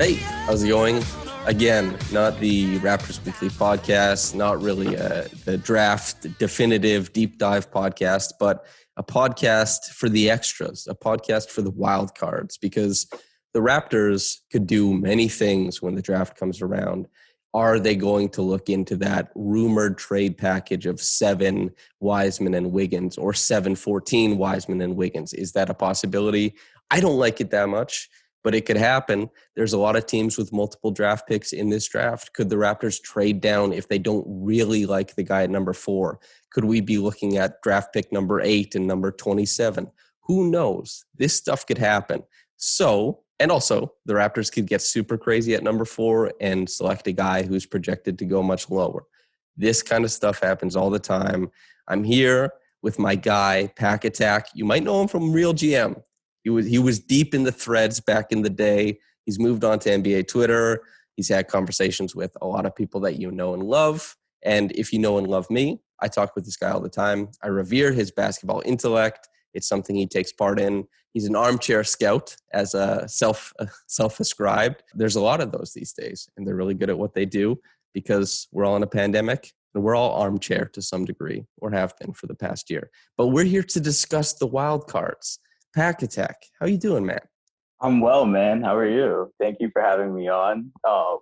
Hey, how's it going? Again, not the Raptors Weekly podcast, not really the draft definitive deep dive podcast, but a podcast for the extras, a podcast for the wildcards, because the Raptors could do many things when the draft comes around. Are they going to look into that rumored trade package of 7 Wiseman and Wiggins or 7-14 Wiseman and Wiggins? Is that a possibility? I don't like it that much, but it could happen. There's a lot of teams with multiple draft picks in this draft. Could the Raptors trade down if they don't really like the guy at number 4? Could we be looking at draft pick number 8 and number 27? Who knows? This stuff could happen. And also, the Raptors could get super crazy at number 4 and select a guy who's projected to go much lower. This kind of stuff happens all the time. I'm here with my guy, Pakhattak. You might know him from Real GM. He was deep in the threads back in the day. He's moved on to NBA Twitter. He's had conversations with a lot of people that you know and love. And if you know and love me, I talk with this guy all the time. I revere his basketball intellect. It's something he takes part in. He's an armchair scout as a self-ascribed. There's a lot of those these days, and they're really good at what they do because we're all in a pandemic and we're all armchair to some degree, or have been for the past year. But we're here to discuss the wild cards. Pakhattak, how you doing, man? I'm well, man. How are you? Thank you for having me on.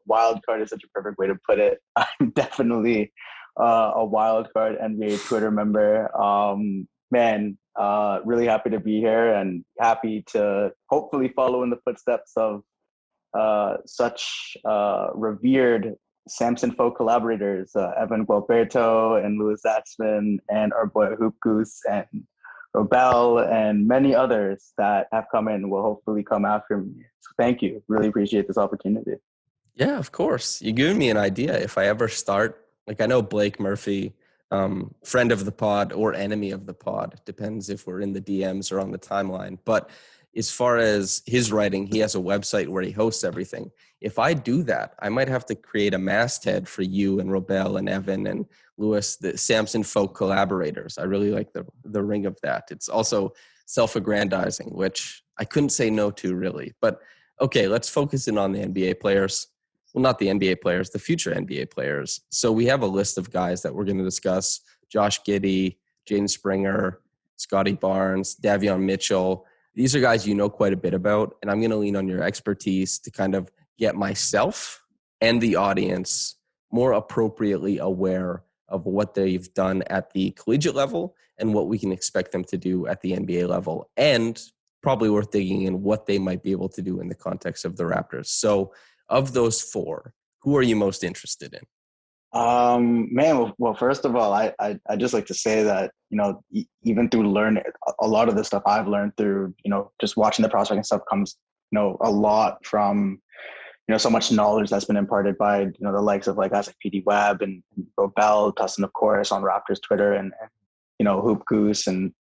Wild card is such a perfect way to put it. I'm definitely a wild card NBA Twitter member. Really happy to be here and happy to hopefully follow in the footsteps of such revered Samson Folk collaborators, Evan Gualberto and Louis Zatzman and our boy Hoop Goose and Robel and many others that have come in will hopefully come after me. So thank you. Really appreciate this opportunity. Yeah, of course. You gave me an idea. If I ever start, I know Blake Murphy, friend of the pod or enemy of the pod, depends if we're in the DMs or on the timeline. But as far as his writing, he has a website where he hosts everything. If I do that, I might have to create a masthead for you and Robel and Evan and Louis, the Samson Folk collaborators. I really like the ring of that. It's also self-aggrandizing, which I couldn't say no to really. But okay, let's focus in on the NBA players. Well, not the NBA players, the future NBA players. So we have a list of guys that we're going to discuss: Josh Giddey, Jaden Springer, Scottie Barnes, Davion Mitchell. These are guys you know quite a bit about, and I'm going to lean on your expertise to kind of get myself and the audience more appropriately aware of what they've done at the collegiate level and what we can expect them to do at the NBA level, and probably worth digging in what they might be able to do in the context of the Raptors. So of those 4, who are you most interested in? Well, first of all, I just like to say that, even through learning a lot of the stuff I've learned through, just watching the prospect and stuff comes, a lot from, so much knowledge that's been imparted by, the likes of guys like PD Webb and Robel, Tussin, of course, on Raptors Twitter and Hoop Goose and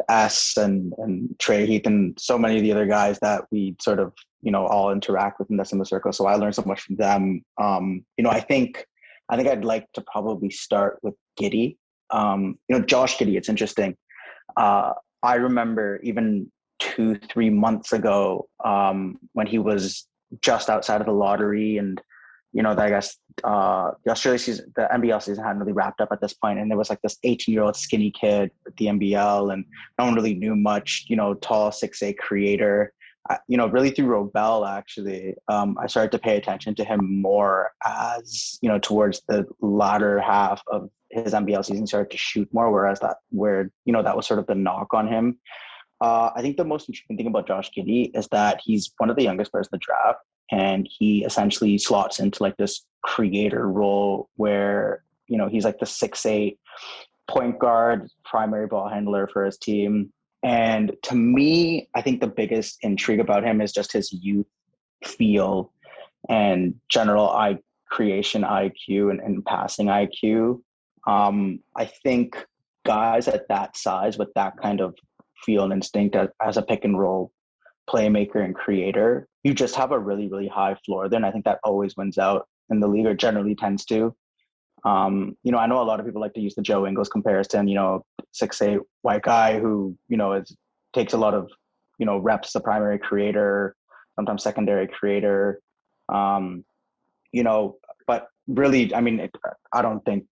S and Trey Heath and so many of the other guys that we sort of, all interact with in the similar circle. So I learned so much from them. I think I'd like to probably start with Giddey. Josh Giddey, it's interesting. I remember even 2-3 months ago when he was just outside of the lottery and, I guess the Australia season, the NBL season hadn't really wrapped up at this point. And there was this 18-year-old skinny kid at the NBL and no one really knew much, tall 6'8" creator. Really through Robel, actually, I started to pay attention to him more as, towards the latter half of his NBL season, started to shoot more, that was sort of the knock on him. I think the most interesting thing about Josh Giddey is that he's one of the youngest players in the draft, and he essentially slots into this creator role where, he's the 6'8" point guard, primary ball handler for his team. And to me, I think the biggest intrigue about him is just his youth feel and general creation IQ and passing IQ. I think guys at that size with that kind of feel and instinct as a pick and roll playmaker and creator, you just have a really, really high floor there. And I think that always wins out in the league, or generally tends to. I know a lot of people like to use the Joe Ingles comparison, 6'8" white guy who, takes a lot of, reps, the primary creator, sometimes secondary creator. You know, but really, I mean, I don't even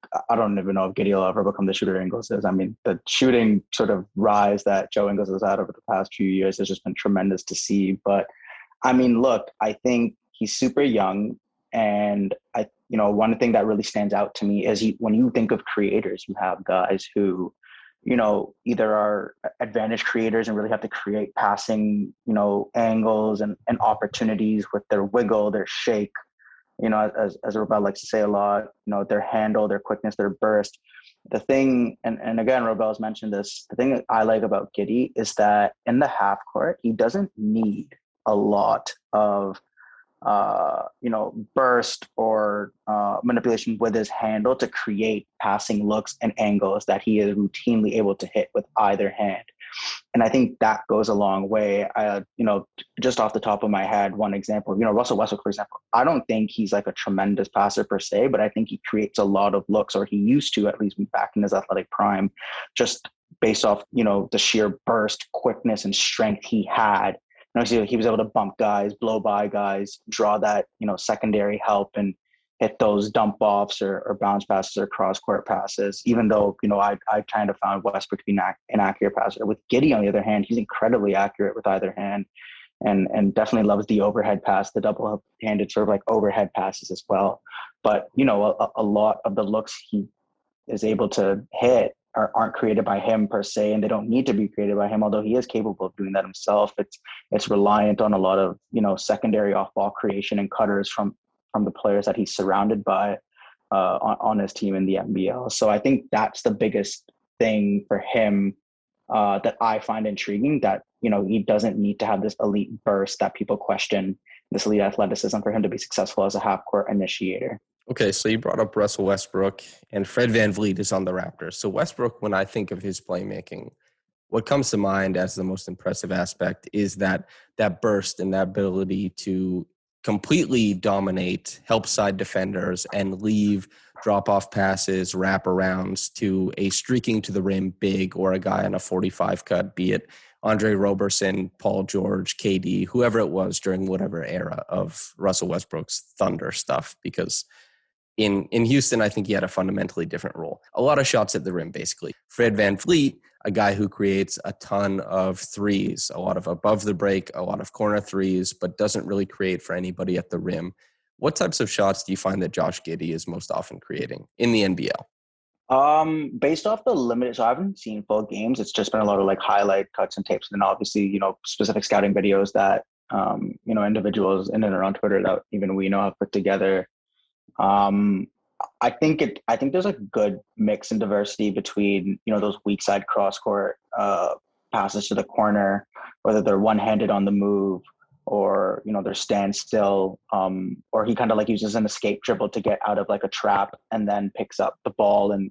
know if Giddey will ever become the shooter Ingles is. I mean, the shooting sort of rise that Joe Ingles has had over the past few years has just been tremendous to see. But I mean, look, I think he's super young, and one thing that really stands out to me is when you think of creators, you have guys who, either are advantage creators and really have to create passing, angles and opportunities with their wiggle, their shake, as Robel likes to say a lot, their handle, their quickness, their burst. The thing, and again, Robel's mentioned this, the thing that I like about Giddey is that in the half court, he doesn't need a lot of burst or manipulation with his handle to create passing looks and angles that he is routinely able to hit with either hand. And I think that goes a long way. Just off the top of my head, one example, Russell Westbrook, for example, I don't think he's like a tremendous passer per se, but I think he creates a lot of looks, or he used to, at least back in his athletic prime, just based off, the sheer burst, quickness, and strength he had. He was able to bump guys, blow by guys, draw that, secondary help and hit those dump offs or bounce passes or cross court passes, even though, I kind of found Westbrook to be an accurate passer. With Giddey, on the other hand, he's incredibly accurate with either hand and definitely loves the overhead pass, the double handed sort of like overhead passes as well. But, a lot of the looks he is able to hit aren't created by him per se, and they don't need to be created by him, although he is capable of doing that himself. It's reliant on a lot of, secondary off-ball creation and cutters from the players that he's surrounded by on his team in the NBL. So I think that's the biggest thing for him that I find intriguing, that, he doesn't need to have this elite burst that people question, this elite athleticism for him to be successful as a half-court initiator. Okay, so you brought up Russell Westbrook, and Fred VanVleet is on the Raptors. So Westbrook, when I think of his playmaking, what comes to mind as the most impressive aspect is that burst and that ability to completely dominate, help side defenders, and leave drop-off passes, wraparounds to a streaking to the rim big or a guy on a 45 cut, be it Andre Roberson, Paul George, KD, whoever it was during whatever era of Russell Westbrook's Thunder stuff, because in Houston, I think he had a fundamentally different role. A lot of shots at the rim, basically. Fred VanVleet, a guy who creates a ton of threes, a lot of above the break, a lot of corner threes, but doesn't really create for anybody at the rim. What types of shots do you find that Josh Giddey is most often creating in the NBL? Based off the limited, so I haven't seen full games. It's just been a lot of like highlight cuts and tapes, and then obviously, specific scouting videos that, individuals in and around Twitter that even we know have put together. I think there's a good mix and diversity between, those weak side cross court passes to the corner, whether they're one-handed on the move or, they're standstill, or he kind of like uses an escape dribble to get out of like a trap and then picks up the ball and,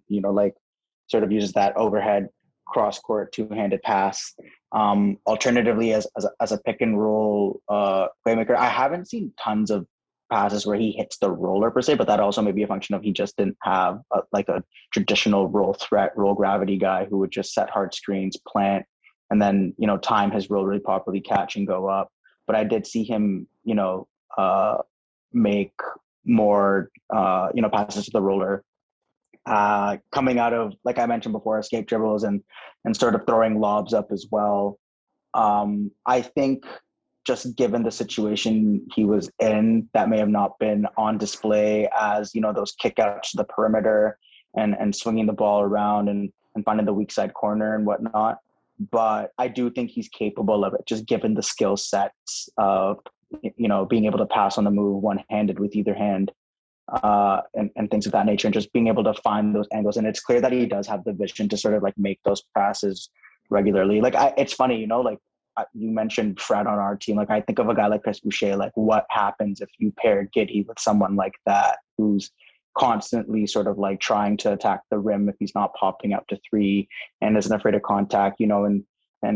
sort of uses that overhead cross court two-handed pass. Alternatively, as a pick and roll playmaker, I haven't seen tons of passes where he hits the roller per se, but that also may be a function of he just didn't have a traditional roll threat, roll gravity guy who would just set hard screens, plant, and then, time his roll really properly, catch and go up. But I did see him, make more, passes to the roller, coming out of, like I mentioned before, escape dribbles and sort of throwing lobs up as well. I think just given the situation he was in, that may have not been on display as, those kickouts to the perimeter and swinging the ball around and finding the weak side corner and whatnot. But I do think he's capable of it, just given the skill sets of, being able to pass on the move one-handed with either hand and things of that nature, and just being able to find those angles. And it's clear that he does have the vision to sort of like make those passes regularly. Like it's funny, you mentioned Fred on our team. Like I think of a guy like Chris Boucher, like what happens if you pair Giddey with someone like that, who's constantly sort of like trying to attack the rim if he's not popping up to three and isn't afraid of contact, and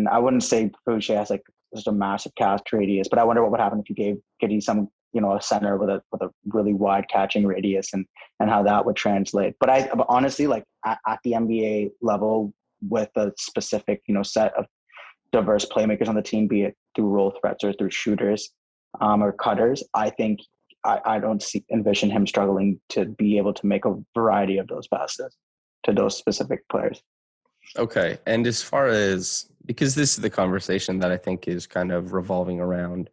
I wouldn't say Boucher has like just a massive cast radius, but I wonder what would happen if you gave Giddey some, a center with a really wide catching radius and how that would translate. But honestly, like at the NBA level with a specific, set of diverse playmakers on the team, be it through role threats or through shooters, or cutters, I think I don't envision him struggling to be able to make a variety of those passes to those specific players. Okay. And as far as, because this is the conversation that I think is kind of revolving around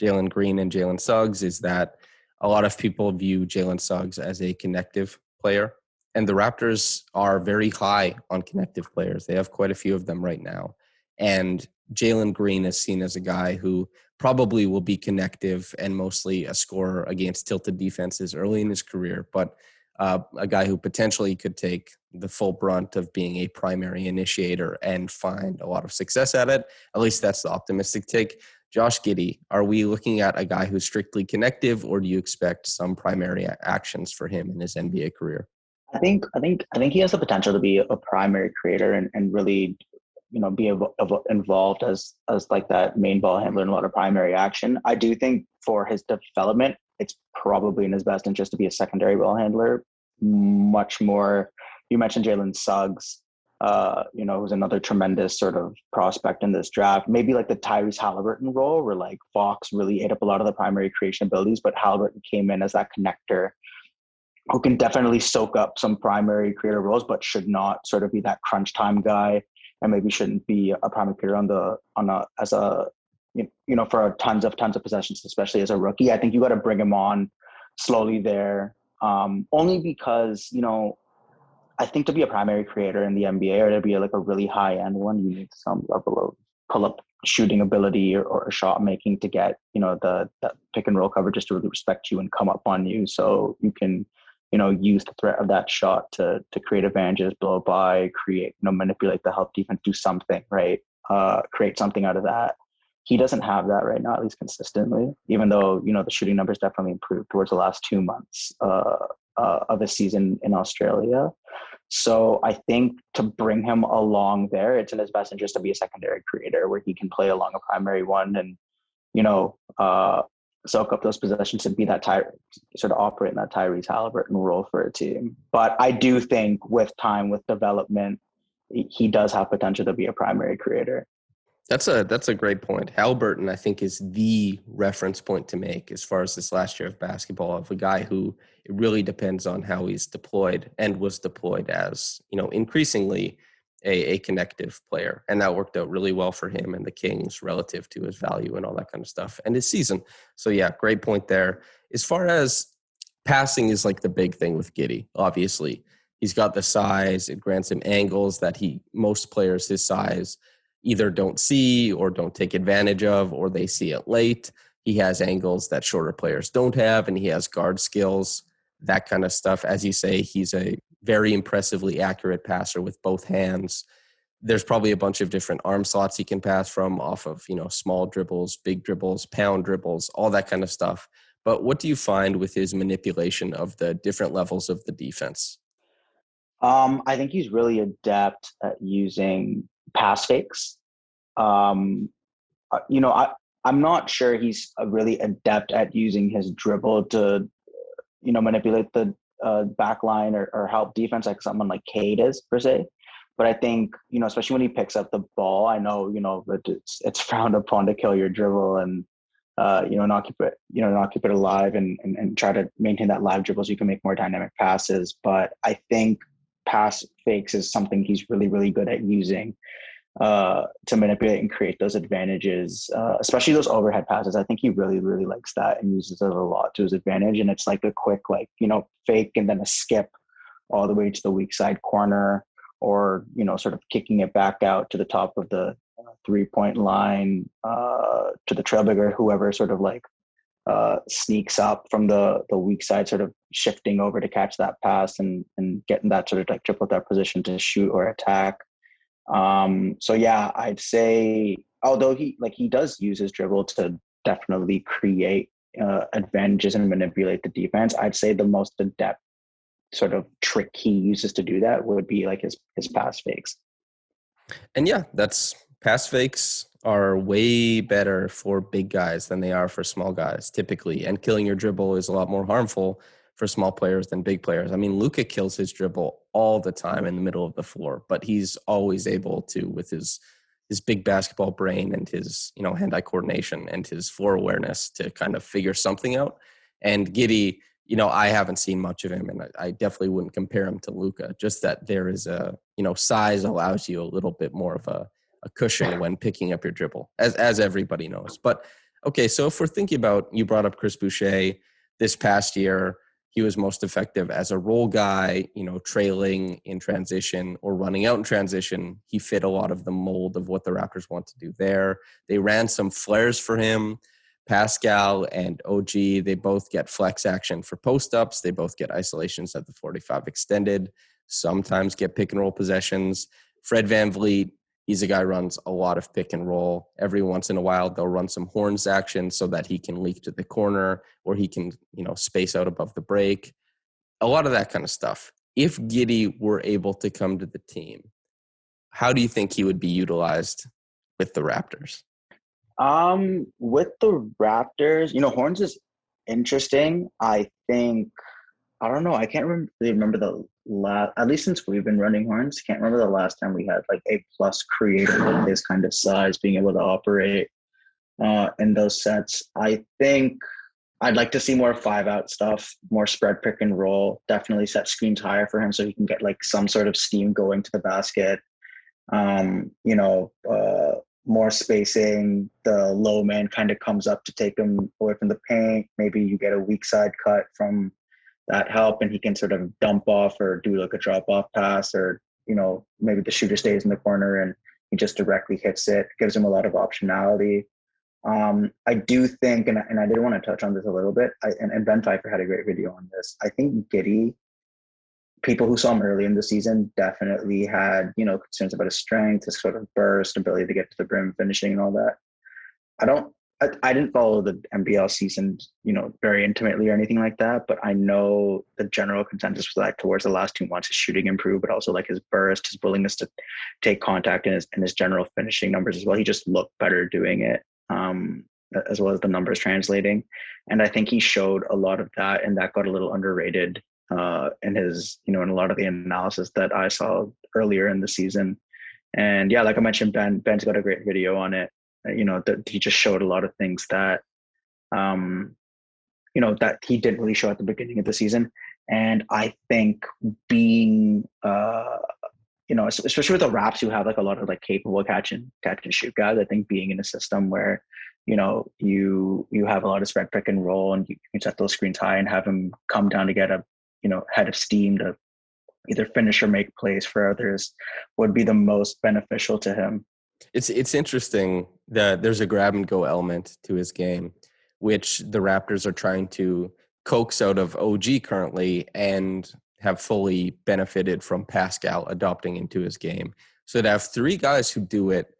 Jalen Green and Jalen Suggs, is that a lot of people view Jalen Suggs as a connective player. And the Raptors are very high on connective players. They have quite a few of them right now. And Jalen Green is seen as a guy who probably will be connective and mostly a scorer against tilted defenses early in his career, but a guy who potentially could take the full brunt of being a primary initiator and find a lot of success at it. At least that's the optimistic take. Josh Giddey, are we looking at a guy who's strictly connective, or do you expect some primary actions for him in his NBA career? I think he has the potential to be a primary creator and really, be involved as like that main ball handler in a lot of primary action. I do think for his development, it's probably in his best interest to be a secondary ball handler. Much more, you mentioned Jalen Suggs, who's another tremendous sort of prospect in this draft. Maybe like the Tyrese Halliburton role, where like Fox really ate up a lot of the primary creation abilities, but Halliburton came in as that connector who can definitely soak up some primary creator roles, but should not sort of be that crunch time guy, and maybe shouldn't be a primary creator for tons of possessions, especially as a rookie. I think you got to bring him on slowly there, only because I think to be a primary creator in the NBA, or to be like a really high end one, you need some level of pull up shooting ability or shot making to get the pick and roll coverage just to really respect you and come up on you, so you can use the threat of that shot to create advantages, blow by, create, manipulate the help defense, do something, right? Create something out of that. He doesn't have that right now, at least consistently, even though, the shooting numbers definitely improved towards the last 2 months of his season in Australia. So I think to bring him along there, it's in his best interest to be a secondary creator where he can play along a primary one and, soak up those possessions and be that sort of operate in that Tyrese Halliburton role for a team. But I do think with time, with development, he does have potential to be a primary creator. That's a great point. Halliburton, I think, is the reference point to make as far as this last year of basketball, of a guy who it really depends on how he's deployed and was deployed as, increasingly a connective player. And that worked out really well for him and the Kings relative to his value and all that kind of stuff and his season. So yeah, great point there. As far as passing is like the big thing with Giddey, obviously. He's got the size. It grants him angles that most players his size either don't see or don't take advantage of, or they see it late. He has angles that shorter players don't have, and he has guard skills, that kind of stuff. As you say, he's a very impressively accurate passer with both hands. There's probably a bunch of different arm slots he can pass from, off of, small dribbles, big dribbles, pound dribbles, all that kind of stuff. But what do you find with his manipulation of the different levels of the defense? I think he's really adept at using pass fakes. I'm not sure he's really adept at using his dribble to, manipulate the back line or help defense like someone like Cade is, per se. But I think, especially when he picks up the ball, I know, that it's frowned upon to kill your dribble and, not keep it alive and try to maintain that live dribble so you can make more dynamic passes. But I think pass fakes is something he's really, really good at using to manipulate and create those advantages, especially those overhead passes. I think he really, really likes that and uses it a lot to his advantage. And it's like a quick, fake and then a skip all the way to the weak side corner, or, sort of kicking it back out to the top of the 3-point line to the trailblazer, whoever sort of sneaks up from the weak side, sort of shifting over to catch that pass and getting that sort of triple threat position to shoot or attack. So yeah, I'd say, although he does use his dribble to definitely create advantages and manipulate the defense, I'd say the most adept sort of trick he uses to do that would be his pass fakes. And yeah, pass fakes are way better for big guys than they are for small guys typically. And killing your dribble is a lot more harmful for small players than big players. I mean, Luka kills his dribble all the time in the middle of the floor, but he's always able to, with his his big basketball brain and his, hand-eye coordination and his floor awareness to kind of figure something out. And Giddey, I haven't seen much of him, and I definitely wouldn't compare him to Luka. Just that there is size allows you a little bit more of a cushion when picking up your dribble, as everybody knows. But okay, so if we're thinking about, you brought up Chris Boucher this past year, he was most effective as a role guy, trailing in transition or running out in transition. He fit a lot of the mold of what the Raptors want to do there. They ran some flares for him. Pascal and OG, they both get flex action for post-ups. They both get isolations at the 45 extended, sometimes get pick and roll possessions. Fred VanVleet, he's a guy who runs a lot of pick and roll. Every once in a while, they'll run some horns action so that he can leak to the corner or he can, space out above the break. A lot of that kind of stuff. If Giddey were able to come to the team, how do you think he would be utilized with the Raptors? With the Raptors, horns is interesting. I think, I don't know. I can't remember the last, at least since we've been running horns, can't remember the last time we had like a plus creator with this kind of size being able to operate in those sets. I think I'd like to see more 5-out stuff, more spread pick and roll, definitely set screens higher for him so he can get like some sort of steam going to the basket. More spacing, the low man kind of comes up to take him away from the paint. Maybe you get a weak side cut from that help and he can sort of dump off or do like a drop off pass, or, maybe the shooter stays in the corner and he just directly hits it, gives him a lot of optionality. I do think, and I did want to touch on this a little bit, and Ben Pfeiffer had a great video on this. I think Giddey, people who saw him early in the season definitely had, concerns about his strength, his sort of burst, ability to get to the rim, finishing and all that. I didn't follow the NBL season, very intimately or anything like that, but I know the general consensus was that towards the last 2 months, his shooting improved, but also like his burst, his willingness to take contact, and his general finishing numbers as well. He just looked better doing it, as well as the numbers translating. And I think he showed a lot of that, and that got a little underrated in his, in a lot of the analysis that I saw earlier in the season. And yeah, like I mentioned, Ben's got a great video on it. That he just showed a lot of things that, that he didn't really show at the beginning of the season. And I think being, especially with the Raps who have like a lot of like capable catch and shoot guys, I think being in a system where, you have a lot of spread pick and roll and you can set those screens high and have him come down to get a, head of steam to either finish or make plays for others would be the most beneficial to him. It's interesting that there's a grab and go element to his game, which the Raptors are trying to coax out of OG currently and have fully benefited from Pascal adopting into his game. So to have 3 guys who do it,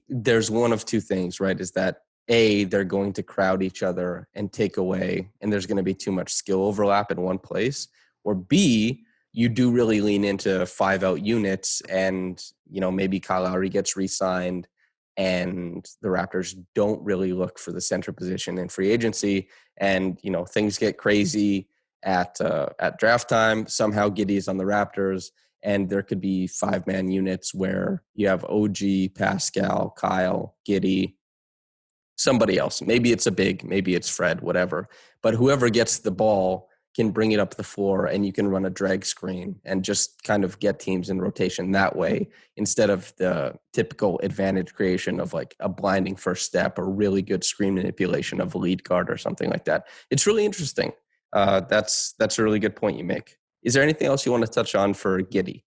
there's one of 2 things, right? Is that A, they're going to crowd each other and take away, and there's going to be too much skill overlap in one place, or B, you do really lean into 5-out units and, maybe Kyle Lowry gets re-signed and the Raptors don't really look for the center position in free agency. And, things get crazy at draft time. Somehow Giddey's on the Raptors and there could be 5-man units where you have OG, Pascal, Kyle, Giddey, somebody else. Maybe it's a big, maybe it's Fred, whatever. But whoever gets the ball can bring it up the floor and you can run a drag screen and just kind of get teams in rotation that way instead of the typical advantage creation of like a blinding first step or really good screen manipulation of a lead guard or something like that. It's really interesting. That's a really good point you make. Is there anything else you want to touch on for Giddey?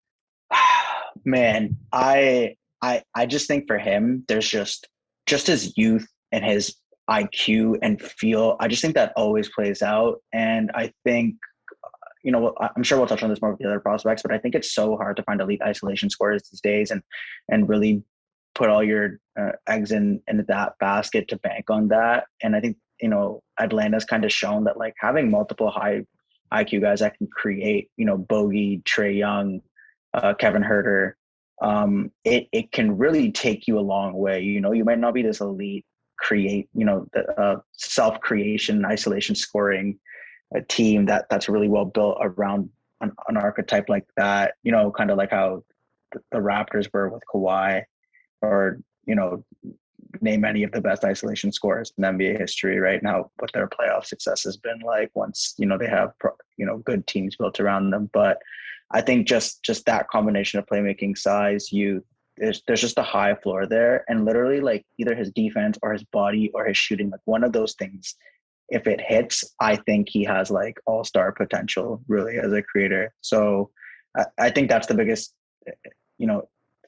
Man, I just think for him, there's just his youth and his IQ and feel. I just think that always plays out. And I think, I'm sure we'll touch on this more with the other prospects, but I think it's so hard to find elite isolation scorers these days and really put all your eggs in that basket to bank on that. And I think, Atlanta's kind of shown that like having multiple high IQ guys that can create, Bogey, Trae Young, Kevin Herter, it can really take you a long way. You might not be this elite create, the self-creation, isolation scoring a team that's really well built around an archetype like that, kind of like how the Raptors were with Kawhi or, name any of the best isolation scorers in NBA history right now, what their playoff success has been like once, they have, good teams built around them. But I think just that combination of playmaking, size, youth, there's just a high floor there. And literally like either his defense or his body or his shooting, like one of those things, if it hits, I think he has like all-star potential really as a creator. So I think that's the biggest,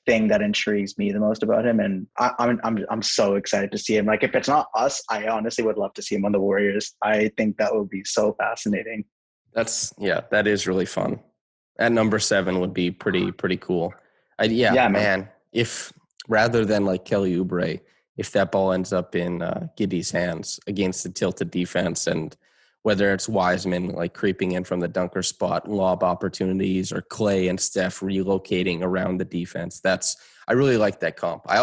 thing that intrigues me the most about him. And I'm so excited to see him. Like if it's not us, I honestly would love to see him on the Warriors. I think that would be so fascinating. That is really fun. At number 7 would be pretty cool. Man. If rather than like Kelly Oubre, if that ball ends up in Giddey's hands against the tilted defense, and whether it's Wiseman like creeping in from the dunker spot, lob opportunities, or Clay and Steph relocating around the defense, I really like that comp. I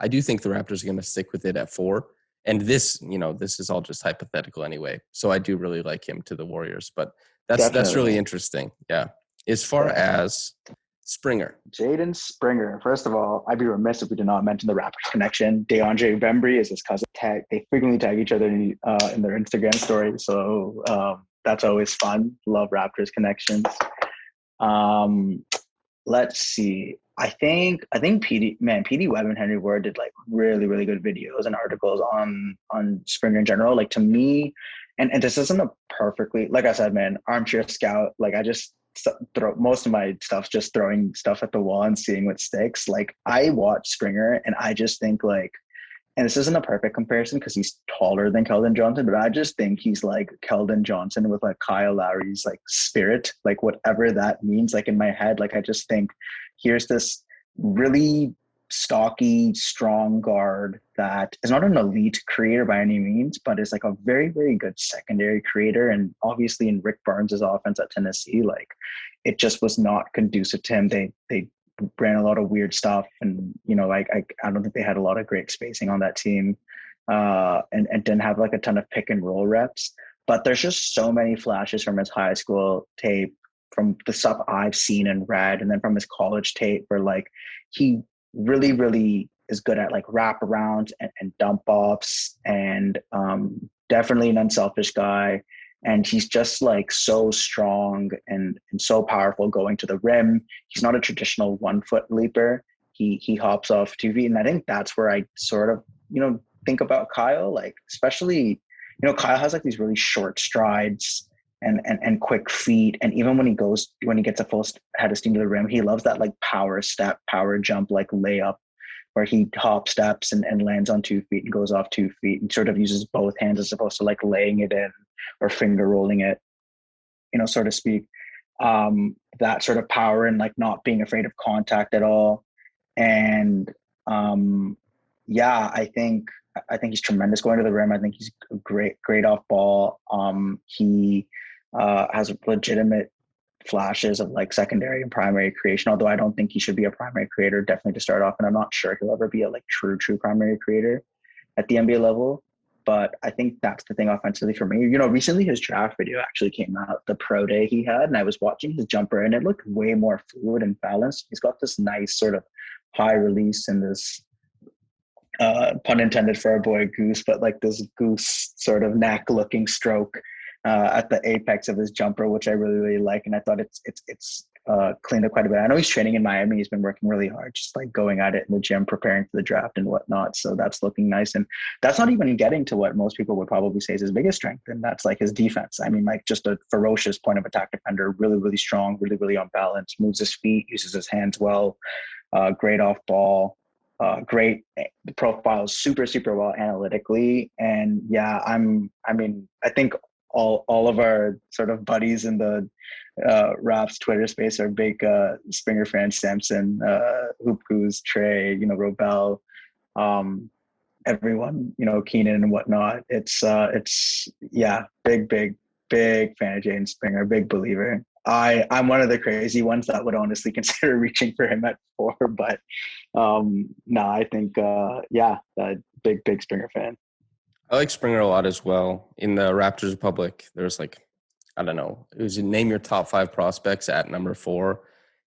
do think the Raptors are going to stick with it at 4. And this is all just hypothetical anyway. So I do really like him to the Warriors, but that's really interesting. Yeah. As far as Springer. Jaden Springer. First of all, I'd be remiss if we did not mention the Raptors connection. DeAndre Bembry is his cousin. They frequently tag each other in their Instagram stories. So that's always fun. Love Raptors connections. Let's see. I think PD Webb and Henry Ward did like really, really good videos and articles on Springer in general. Like to me, and this isn't a perfectly, like I said, man, armchair scout. Like I just throw most of my stuff, just throwing stuff at the wall and seeing what sticks. Like I watch Springer and I just think like, and this isn't a perfect comparison because he's taller than Keldon Johnson, but I just think he's like Keldon Johnson with like Kyle Lowry's like spirit, like whatever that means. Like in my head, like I just think here's this really stocky, strong guard that is not an elite creator by any means, but is like a very, very good secondary creator. And obviously in Rick Barnes's offense at Tennessee, like it just was not conducive to him. They ran a lot of weird stuff, and I don't think they had a lot of great spacing on that team, and didn't have like a ton of pick and roll reps. But there's just so many flashes from his high school tape, from the stuff I've seen and read, and then from his college tape, where like he really, really is good at like wraparounds and dump offs, and definitely an unselfish guy. And he's just like so strong and so powerful going to the rim. He's not a traditional 1 foot leaper. He hops off 2 feet. And I think that's where I sort of, think about Kyle, like, especially, Kyle has like these really short strides and quick feet. And even when he gets a full head of steam to the rim, he loves that like power step, power jump, like layup, where he hop steps and lands on 2 feet and goes off 2 feet and sort of uses both hands as opposed to like laying it in or finger rolling it, so to speak. That sort of power and like not being afraid of contact at all. And I think he's tremendous going to the rim. I think he's great off ball. He has legitimate flashes of like secondary and primary creation, although I don't think he should be a primary creator, definitely to start off. And I'm not sure he'll ever be a like true primary creator at the NBA level. But I think that's the thing offensively for me. Recently his draft video actually came out, the pro day he had, and I was watching his jumper and it looked way more fluid and balanced. He's got this nice sort of high release and this pun intended for our boy Goose, but like this goose sort of neck looking stroke at the apex of his jumper, which I really, really like. And I thought it's cleaned up quite a bit. I know he's training in Miami. He's been working really hard, just like going at it in the gym, preparing for the draft and whatnot. So that's looking nice. And that's not even getting to what most people would probably say is his biggest strength. And that's like his defense. I mean, like just a ferocious point of attack defender, really, really strong, really, really on balance, moves his feet, uses his hands well, great off ball, great profile, super, super well analytically. And I think all of our sort of buddies in the Raps Twitter space are big Springer fans. Samson, Hoop Goose, Trey, Robel, everyone, Keenan and whatnot. It's big fan of Jaden Springer, big believer. I'm one of the crazy ones that would honestly consider reaching for him at 4, but I think big Springer fan. I like Springer a lot as well. In the Raptors Republic, there's like, I don't know, it was name your top 5 prospects at number 4.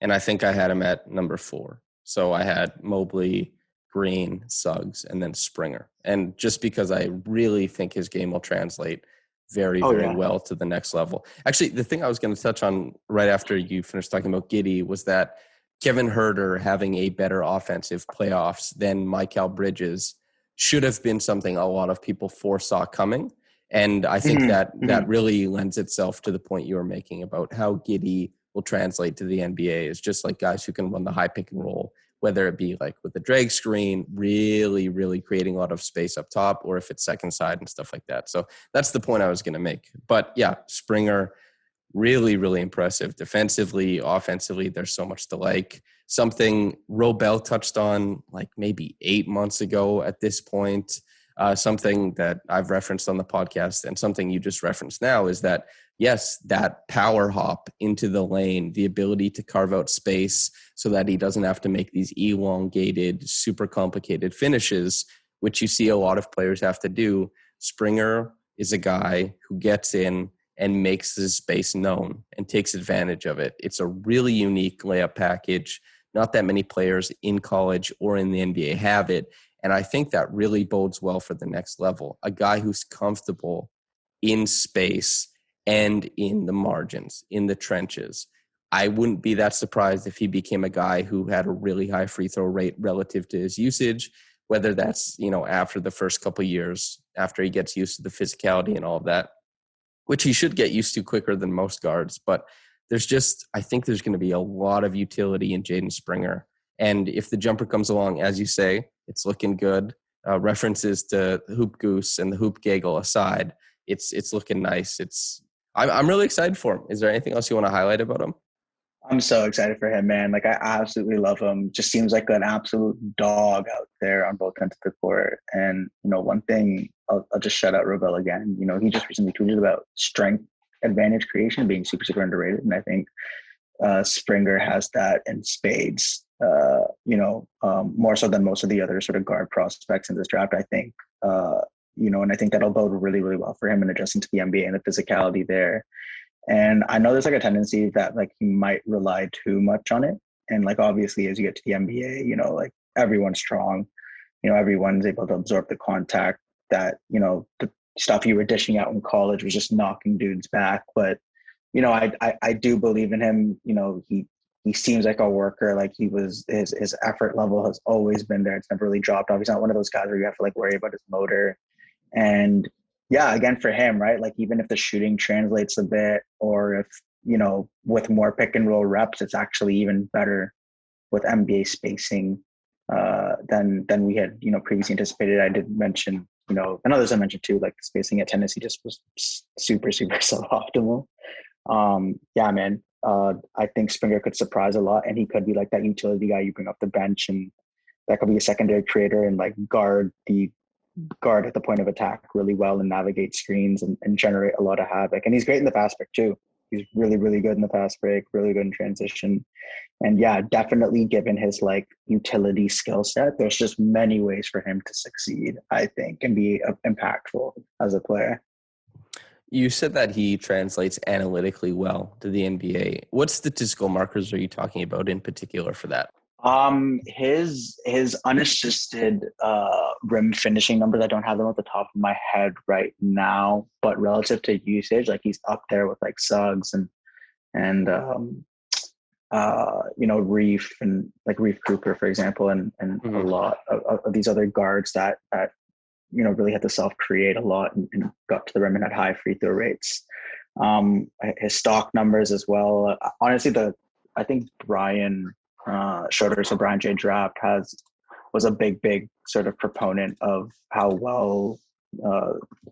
And I think I had him at number 4. So I had Mobley, Green, Suggs, and then Springer. And just because I really think his game will translate very, very well to the next level. Actually, the thing I was going to touch on right after you finished talking about Giddey was that Kevin Huerter having a better offensive playoffs than Mikal Bridges should have been something a lot of people foresaw coming. And I think that really lends itself to the point you were making about how Giddey will translate to the NBA is just like guys who can run the high pick and roll, whether it be like with the drag screen, really, really creating a lot of space up top, or if it's second side and stuff like that. So that's the point I was going to make. But yeah, Springer, really, really impressive. Defensively, offensively, there's so much to like. Something Robel touched on like maybe 8 months ago at this point. Something that I've referenced on the podcast and something you just referenced now is that, yes, that power hop into the lane, the ability to carve out space so that he doesn't have to make these elongated, super complicated finishes, which you see a lot of players have to do. Springer is a guy who gets in and makes his space known and takes advantage of it. It's a really unique layup package. Not that many players in college or in the NBA have it. And I think that really bodes well for the next level. A guy who's comfortable in space and in the margins, in the trenches. I wouldn't be that surprised if he became a guy who had a really high free throw rate relative to his usage, whether that's, after the first couple of years, after he gets used to the physicality and all of that, which he should get used to quicker than most guards. But I think there's going to be a lot of utility in Jaden Springer. And if the jumper comes along, as you say, it's looking good. References to Hoop Goose and the Hoop Gaggle aside, it's looking nice. I'm really excited for him. Is there anything else you want to highlight about him? I'm so excited for him, man. Like, I absolutely love him. Just seems like an absolute dog out there on both ends of the court. And, one thing, I'll just shout out Robel again. He just recently tweeted about strength advantage creation being super, super underrated. And I think Springer has that in spades, more so than most of the other sort of guard prospects in this draft, I think. And I think that'll bode really, really well for him in adjusting to the NBA and the physicality there. And I know there's like a tendency that like he might rely too much on it. And like, obviously, as you get to the NBA, like everyone's strong, everyone's able to absorb the contact that, the stuff you were dishing out in college was just knocking dudes back. But, I do believe in him. He seems like a worker. Like his effort level has always been there. It's never really dropped off. He's not one of those guys where you have to like worry about his motor. And yeah, again, for him, right? Like even if the shooting translates a bit, or if, with more pick and roll reps, it's actually even better with NBA spacing than we had, previously anticipated. I did mention, and others I mentioned too, like the spacing at Tennessee just was super, super suboptimal. Yeah, man. I think Springer could surprise a lot, and he could be like that utility guy you bring off the bench, and that could be a secondary creator and like guard at the point of attack really well and navigate screens and generate a lot of havoc. And he's great in the fast break too. He's really, really good in the fast break, really good in transition. And yeah, definitely given his like utility skill set, there's just many ways for him to succeed, I think, and be impactful as a player. You said that he translates analytically well to the NBA. What statistical markers are you talking about in particular for that? His unassisted rim finishing numbers, I don't have them at the top of my head right now, but relative to usage, like he's up there with like Suggs and Reef and like Reef Cooper, for example, and a lot of these other guards that really had to self-create a lot and got to the rim and had high free throw rates. His stock numbers as well. Honestly, I think Brian Schroeder, so Brian J. Draft was a big sort of proponent of how well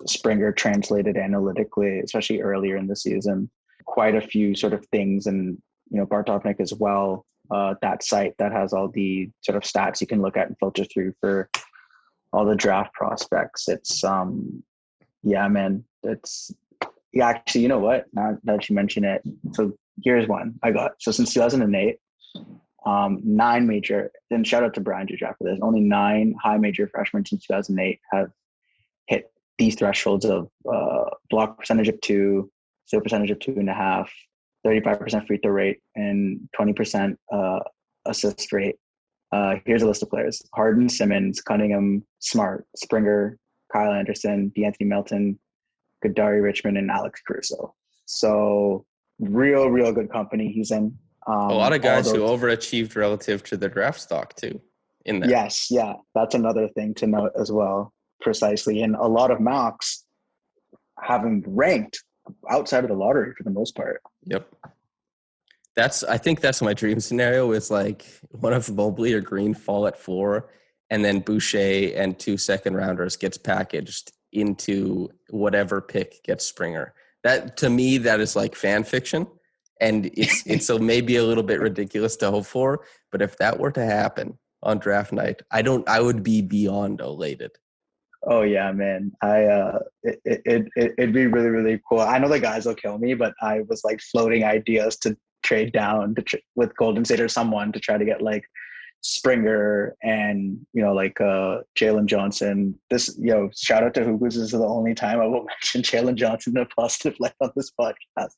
Springer translated analytically, especially earlier in the season. Quite a few sort of things, and Bartovnik as well. That site that has all the sort of stats you can look at and filter through for all the draft prospects. It's yeah, man. Actually, you know what? Now that you mention it, so here's one I got. So since 2008. 9 major, and shout out to Brian J. Draft for this, only 9 high major freshmen since 2008 have hit these thresholds of block percentage of 2, steal percentage of 2.5, 35% free throw rate, and 20% assist rate. Here's a list of players: Harden, Simmons, Cunningham, Smart, Springer, Kyle Anderson, DeAnthony Melton, Giddey, Richmond, and Alex Caruso. So real good company he's in. A lot of guys who overachieved relative to their draft stock too in there. Yes, yeah. That's another thing to note as well. Precisely. And a lot of mocks have him ranked outside of the lottery for the most part. Yep. I think that's my dream scenario is like one of Mobley or Green fall at 4, and then Boucher and 2 second rounders gets packaged into whatever pick gets Springer. That, to me, that is like fan fiction. And it's maybe a little bit ridiculous to hope for, but if that were to happen on draft night, I would be beyond elated. Oh yeah, man. It'd be really, really cool. I know the guys will kill me, but I was like floating ideas to trade down with Golden State or someone to try to get like Springer and, like Jalen Johnson. Shout out to Hugo. This is the only time I will mention Jalen Johnson in a positive light on this podcast.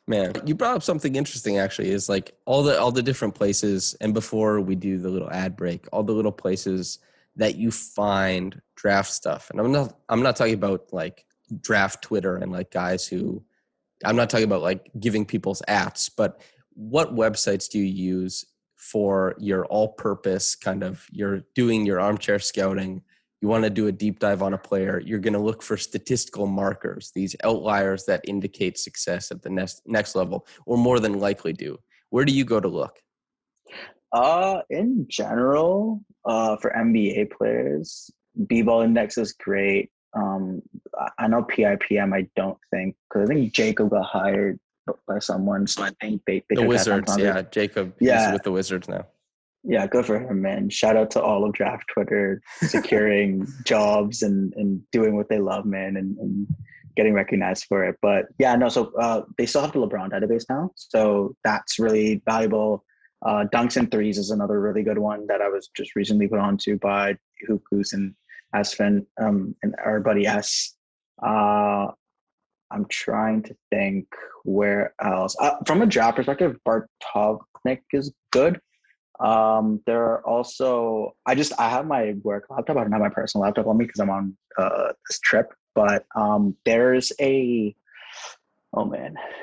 Man, you brought up something interesting actually, is like all the different places, and before we do the little ad break, all the little places that you find draft stuff. And I'm not talking about like draft Twitter and like guys who, I'm not talking about like giving people's ats, but what websites do you use for your all-purpose kind of, you're doing your armchair scouting, you want to do a deep dive on a player, you're going to look for statistical markers, these outliers that indicate success at the next level, or more than likely do. Where do you go to look? In general, for NBA players, B-ball index is great. I know PIPM, I don't think, because I think Jacob got hired by someone, so I think they the Wizards, yeah, Jacob, he's with the Wizards now. Yeah, good for him, man. Shout out to all of draft Twitter securing jobs and doing what they love, man, and getting recognized for it. But yeah, no, so they still have the LeBron database now, so that's really valuable. Dunks and threes is another really good one that I was just recently put onto by Hukus and Asfen and our buddy S. I'm trying to think where else. From a draft perspective, Bartovnik is good. There are also, I have my work laptop. I don't have my personal laptop on me because I'm on this trip. But there's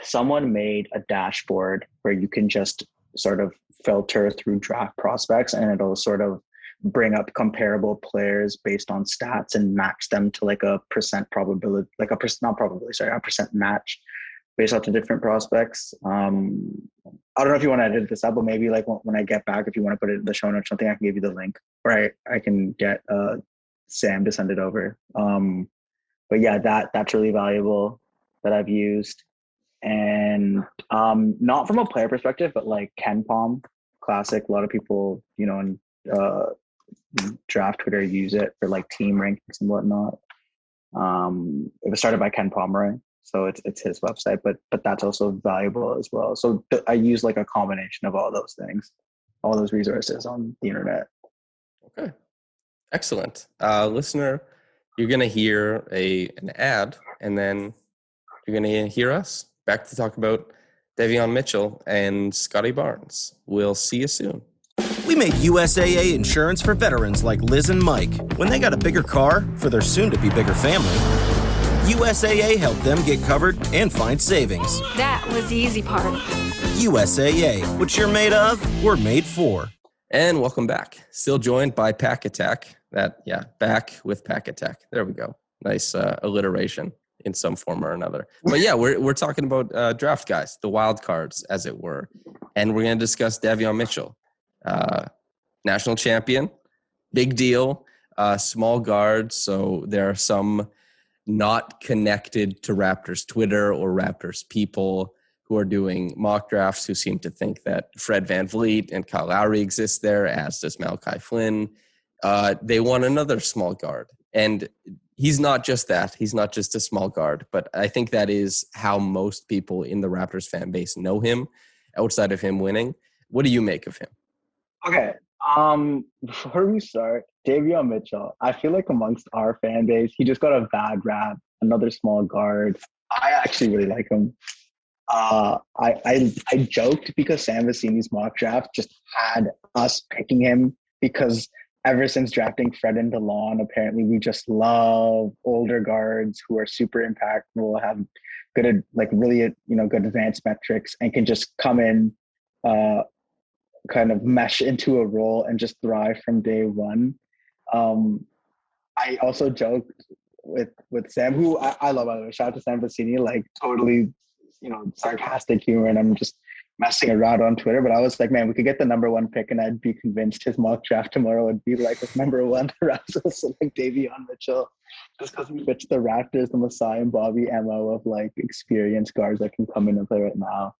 someone made a dashboard where you can just sort of filter through draft prospects, and it'll sort of bring up comparable players based on stats and match them to like a percent probability, like a percent match based off the different prospects. I don't know if you want to edit this up, but maybe like when I get back, if you want to put it in the show notes or something, I can give you the link, or I can get Sam to send it over. But yeah, that's really valuable that I've used. And not from a player perspective, but like KenPom classic. A lot of people, in draft Twitter use it for like team rankings and whatnot. It was started by Ken Pomeroy, so it's his website, but that's also valuable as well. So I use like a combination of all those things, all those resources on the internet. Okay, excellent. Listener, you're gonna hear an ad, and then you're gonna hear us back to talk about Davion Mitchell and Scotty Barnes. We'll see you soon. We made USAA insurance for veterans like Liz and Mike. When they got a bigger car for their soon-to-be bigger family, USAA helped them get covered and find savings. That was the easy part. USAA, what you're made of, we're made for. And welcome back. Still joined by Pakhattak. Back with Pakhattak. There we go. Nice alliteration in some form or another. But yeah, we're talking about draft guys, the Wildcards, as it were. And we're going to discuss Davion Mitchell. National champion, big deal, small guard. So there are some not connected to Raptors Twitter or Raptors people who are doing mock drafts who seem to think that Fred VanVleet and Kyle Lowry exist there, as does Malachi Flynn. They want another small guard. And he's not just that. He's not just a small guard. But I think that is how most people in the Raptors fan base know him, outside of him winning. What do you make of him? Okay. Before we start, Davion Mitchell, I feel like amongst our fan base, he just got a bad rap, another small guard. I actually really like him. I joked because Sam Vecini's mock draft just had us picking him because ever since drafting Fred and DeLon, apparently we just love older guards who are super impactful, have good, like really, good advanced metrics and can just come in, kind of mesh into a role and just thrive from day one. I also joked with Sam, who I love, by the way. Shout out to Sam Vecini, like totally, sarcastic humor, and I'm just messing around on Twitter. But I was like, man, we could get the number one pick, and I'd be convinced his mock draft tomorrow would be like with number one, the Raptors will select Davion Mitchell, just because he fits the Raptors, the Masai and Bobby MO of like experienced guards that can come in and play right now.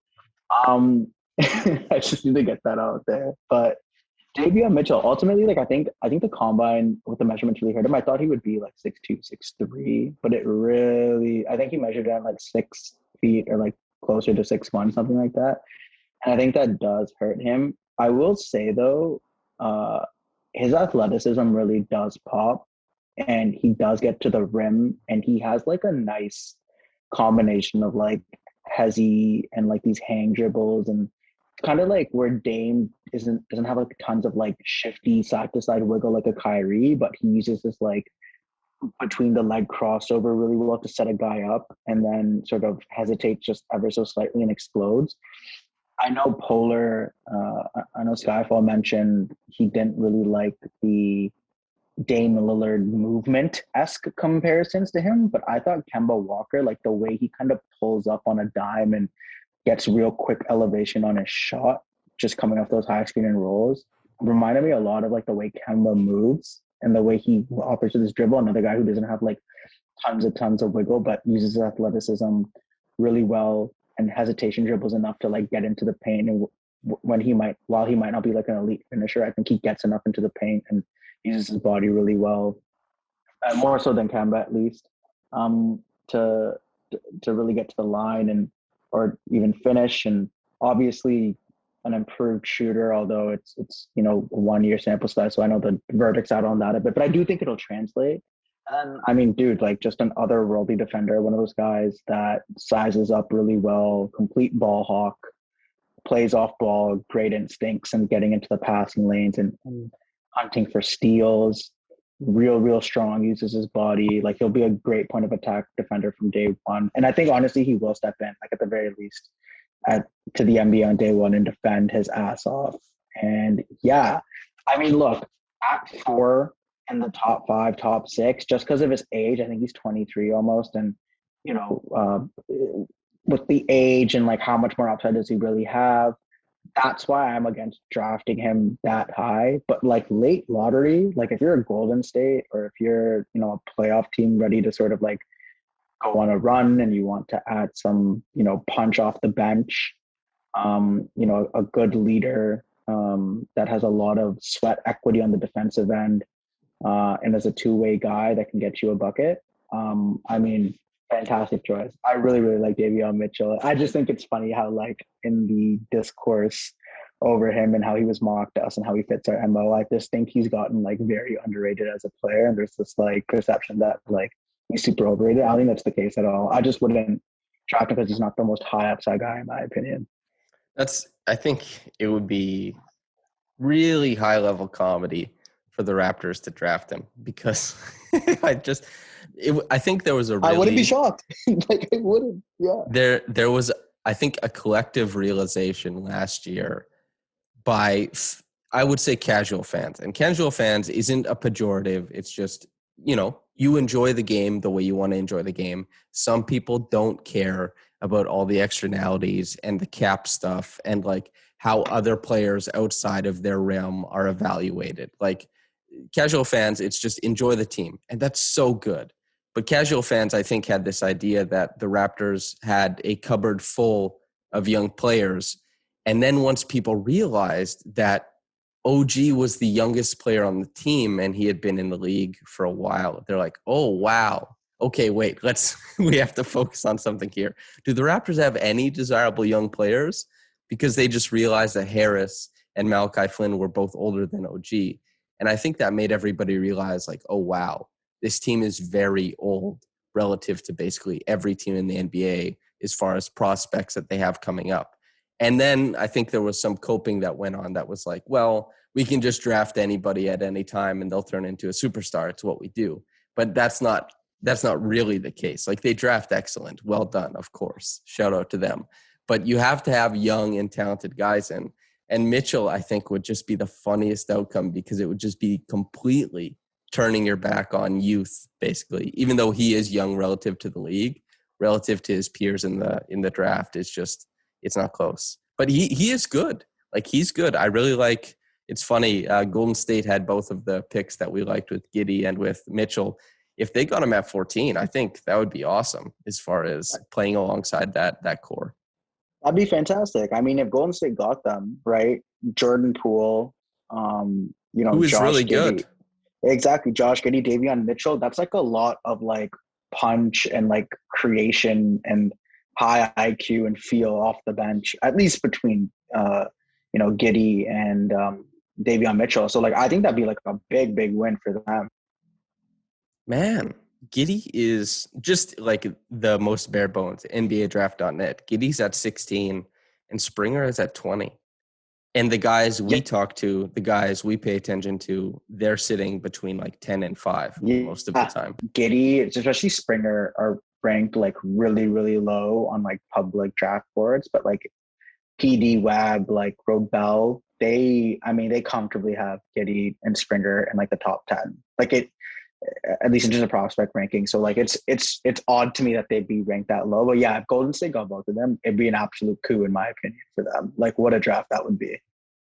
I just need to get that out there, but. Davion Mitchell, ultimately, like I think the combine with the measurements really hurt him. I thought he would be like 6'2", 6'3", but I think he measured at like 6 feet or like closer to 6'1", something like that. And I think that does hurt him. I will say though, his athleticism really does pop, and he does get to the rim, and he has like a nice combination of like hezzy and like these hang dribbles, and kind of like where Dame doesn't have like tons of like shifty side to side wiggle like a Kyrie, but he uses this like between the leg crossover really well to set a guy up and then sort of hesitates just ever so slightly and explodes. I know I know Skyfall mentioned he didn't really like the Dame Lillard movement-esque comparisons to him, but I thought Kemba Walker, like the way he kind of pulls up on a dime and gets real quick elevation on his shot, just coming off those high screen and rolls, reminded me a lot of like the way Kemba moves and the way he offers with his dribble. Another guy who doesn't have like tons of wiggle, but uses his athleticism really well and hesitation dribbles enough to like get into the paint. And while he might not be like an elite finisher, I think he gets enough into the paint and uses his body really well, more so than Kemba at least, to really get to the line or even finish. And obviously an improved shooter, although it's 1 year sample size, so I know the verdict's out on that a bit, but I do think it'll translate. And I mean, dude, like just an otherworldly defender, one of those guys that sizes up really well, complete ball hawk, plays off ball, great instincts, and getting into the passing lanes and hunting for steals. Real strong, uses his body. Like he'll be a great point of attack defender from day one. And I think honestly he will step in, like at the very least, to the NBA on day one and defend his ass off. And yeah, I mean, look, at 4 in the top 5, top 6, just because of his age, I think he's 23 almost. And, with the age and like how much more upside does he really have? That's why I'm against drafting him that high. But like late lottery, like if you're a Golden State or if you're, a playoff team ready to sort of like go on a run and you want to add some, punch off the bench, a good leader that has a lot of sweat equity on the defensive end and as a two-way guy that can get you a bucket. I mean, fantastic choice. I really like Davion Mitchell. I just think it's funny how like in the discourse over him and how he was mocked to us and how he fits our MO, I just think he's gotten like very underrated as a player. And there's this like perception that like he's super overrated. I don't think that's the case at all. I just wouldn't draft him because he's not the most high upside guy in my opinion. I think it would be really high level comedy for the Raptors to draft him because I think there was a really, I wouldn't be shocked. Like I wouldn't. Yeah. There was, I think, a collective realization last year by, I would say, casual fans. And casual fans isn't a pejorative. It's just, you enjoy the game the way you want to enjoy the game. Some people don't care about all the externalities and the cap stuff and like how other players outside of their realm are evaluated. Like casual fans, it's just enjoy the team. And that's so good. But casual fans, I think, had this idea that the Raptors had a cupboard full of young players. And then once people realized that OG was the youngest player on the team and he had been in the league for a while, they're like, oh, wow. Okay, wait, we have to focus on something here. Do the Raptors have any desirable young players? Because they just realized that Harris and Malachi Flynn were both older than OG. And I think that made everybody realize like, oh, wow, this team is very old relative to basically every team in the NBA as far as prospects that they have coming up. And then I think there was some coping that went on that was like, well, we can just draft anybody at any time and they'll turn into a superstar. It's what we do. But that's not really the case. Like, they draft excellent. Well done, of course. Shout out to them. But you have to have young and talented guys in. And Mitchell, I think, would just be the funniest outcome because it would just be completely turning your back on youth, basically. Even though he is young relative to the league, relative to his peers in the draft, it's not close. But he is good. Like, he's good. I really like. It's funny. Golden State had both of the picks that we liked with Giddey and with Mitchell. If they got him at 14, I think that would be awesome as far as playing alongside that core. That'd be fantastic. I mean, if Golden State got them, right? Jordan Poole, who is Josh really Giddey. good. Exactly. Josh Giddey, Davion Mitchell. That's like a lot of like punch and like creation and high IQ and feel off the bench, at least between, Giddey and Davion Mitchell. So like, I think that'd be like a big, big win for them. Man, Giddey is just like the most bare bones. NBADraft.net. Giddey's at 16 and Springer is at 20. And the guys we talk to, the guys we pay attention to, they're sitting between like 10 and 5 most of the time. Giddey, especially Springer, are ranked like really, really low on like public draft boards. But like PD, Wab, like Robel, they comfortably have Giddey and Springer in like the top 10. Like it, at least in terms of prospect ranking. So like it's odd to me that they'd be ranked that low. But yeah, if Golden State got both of them, it'd be an absolute coup in my opinion for them. Like, what a draft that would be.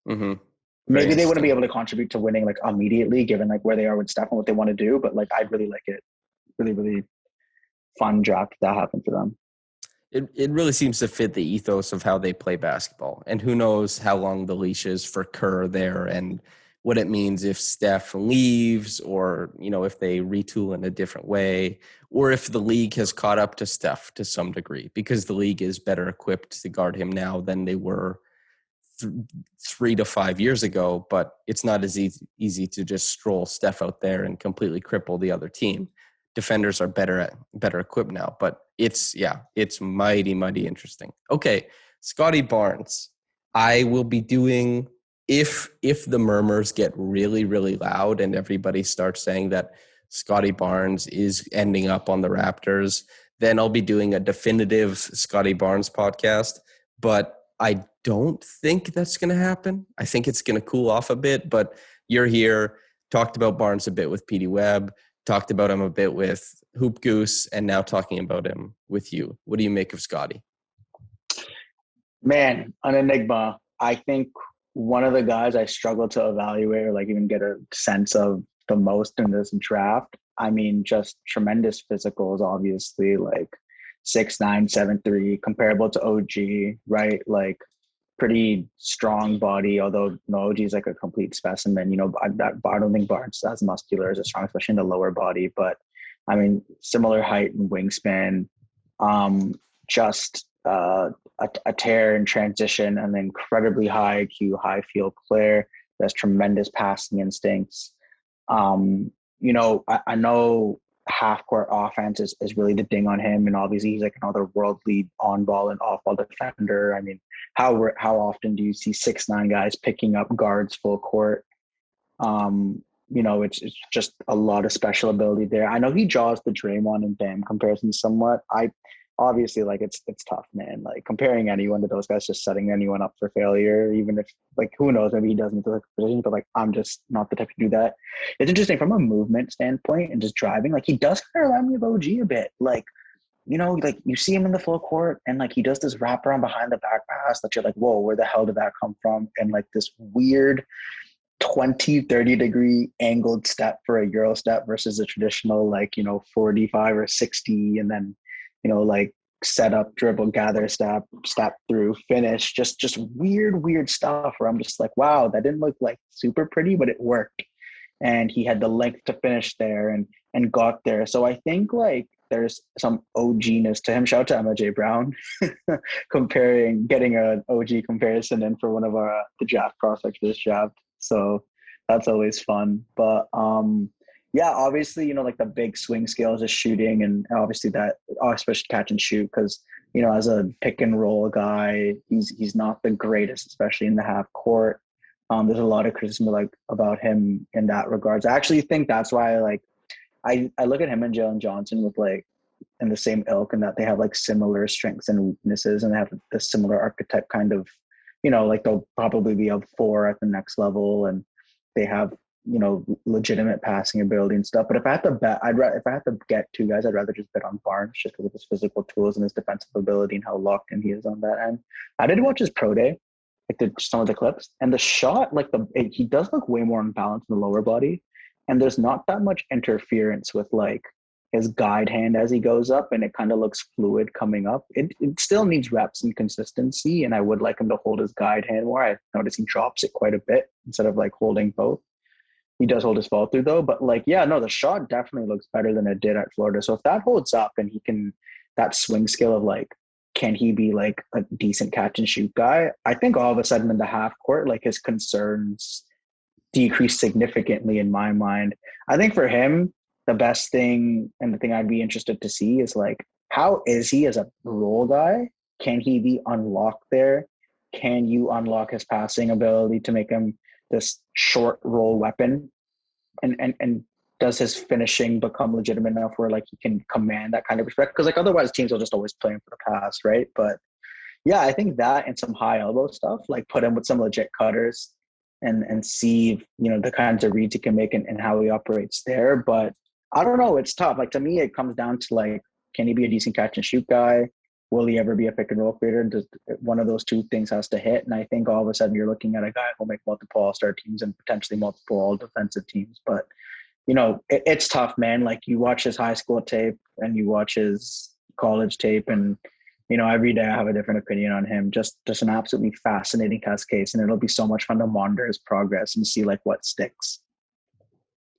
Mm-hmm. Maybe they wouldn't be able to contribute to winning like immediately, given like where they are with Steph and what they want to do. But like, I'd really like it. Really, really fun draft if that happened for them. It really seems to fit the ethos of how they play basketball. And who knows how long the leash is for Kerr there and what it means if Steph leaves or, if they retool in a different way, or if the league has caught up to Steph to some degree, because the league is better equipped to guard him now than they were 3 to 5 years ago. But it's not as easy to just stroll Steph out there and completely cripple the other team. Defenders are better equipped now, but it's mighty, mighty interesting. Okay. Scotty Barnes, I will be doing, if the murmurs get really, really loud and everybody starts saying that Scottie Barnes is ending up on the Raptors, then I'll be doing a definitive Scottie Barnes podcast. But I don't think that's going to happen. I think it's going to cool off a bit. But you're here, talked about Barnes a bit with PD Webb, talked about him a bit with Hoop Goose, and now talking about him with you. What do you make of Scotty? Man, an enigma. I think one of the guys I struggle to evaluate or like even get a sense of the most in this draft. I mean, just tremendous physicals, obviously, like 6'9", 7'3", comparable to OG, right? Like pretty strong body, although OG is like a complete specimen. I don't think Barnes as muscular as strong, especially in the lower body. But I mean, similar height and wingspan, a tear in transition, and an incredibly high IQ, high field player. That's tremendous passing instincts. I know half-court offense is really the ding on him, and obviously he's like another world lead on-ball and off-ball defender. I mean, how often do you see 6'9" guys picking up guards full court? It's just a lot of special ability there. I know he jaws the Draymond and Bam comparison somewhat. Obviously, like it's tough, man. Like comparing anyone to those guys, just setting anyone up for failure. Even if, like, who knows, maybe he doesn't the position, but like I'm just not the type to do that. It's interesting from a movement standpoint and just driving. Like he does kind of remind me of OG a bit. Like, like you see him in the full court and like he does this wraparound behind the back pass that you're like, whoa, where the hell did that come from? And like this weird 20-30 degree angled step for a Euro step versus a traditional 45 or 60, and then like set up, dribble, gather, step through, finish, just weird stuff where I'm just like, wow, that didn't look like super pretty, but it worked. And he had the length to finish there and got there. So I think like there's some OG-ness to him. Shout out to Emma J. Brown getting an OG comparison in for one of the draft prospects for this draft. So that's always fun. But Yeah, obviously, like the big swing skills is shooting, and obviously that, especially catch and shoot, because as a pick and roll guy, he's not the greatest, especially in the half court. There's a lot of criticism about him in that regards. I actually think that's why I look at him and Jalen Johnson with in the same ilk, and that they have similar strengths and weaknesses, and they have the similar archetype kind of, they'll probably be a 4 at the next level, and they have legitimate passing ability and stuff. But if I had to bet, if I had to get two guys, I'd rather just bet on Barnes, just because of his physical tools and his defensive ability and how locked in he is on that end. I did watch his pro day, some of the clips, and the shot, he does look way more unbalanced in the lower body, and there's not that much interference with his guide hand as he goes up, and it kind of looks fluid coming up. It still needs reps and consistency, and I would like him to hold his guide hand more. I've noticed he drops it quite a bit instead of holding both. He does hold his fall through though, but the shot definitely looks better than it did at Florida. So if that holds up and he can, that swing skill of can he be a decent catch and shoot guy? I think all of a sudden in the half court, his concerns decrease significantly in my mind. I think for him, the best thing and the thing I'd be interested to see is how is he as a role guy? Can he be unlocked there? Can you unlock his passing ability to make him this short roll weapon, and does his finishing become legitimate enough where he can command that kind of respect? Because otherwise teams will just always play him for the pass, right? But yeah, I think that and some high elbow stuff, put him with some legit cutters and see the kinds of reads he can make and how he operates there. But I don't know, it's tough. To me, it comes down to can he be a decent catch and shoot guy? Will he ever be a pick and roll creator? One of those two things has to hit. And I think all of a sudden you're looking at a guy who'll make multiple all-star teams and potentially multiple all-defensive teams. But, it's tough, man. You watch his high school tape and you watch his college tape, and, every day I have a different opinion on him. Just an absolutely fascinating test case. And it'll be so much fun to monitor his progress and see what sticks.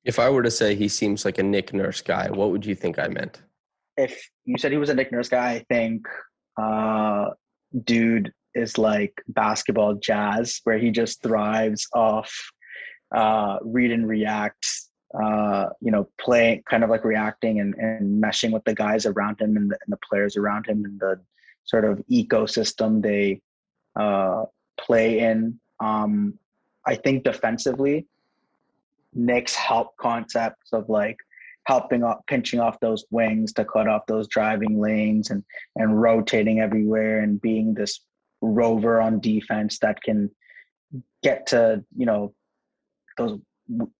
If I were to say he seems like a Nick Nurse guy, what would you think I meant? If you said he was a Nick Nurse guy, I think dude is basketball jazz, where he just thrives off read and react, play kind of reacting and meshing with the guys around him and the players around him and the sort of ecosystem they play in. I think defensively, Nick's help concepts of pinching off those wings to cut off those driving lanes and rotating everywhere and being this rover on defense that can get to, those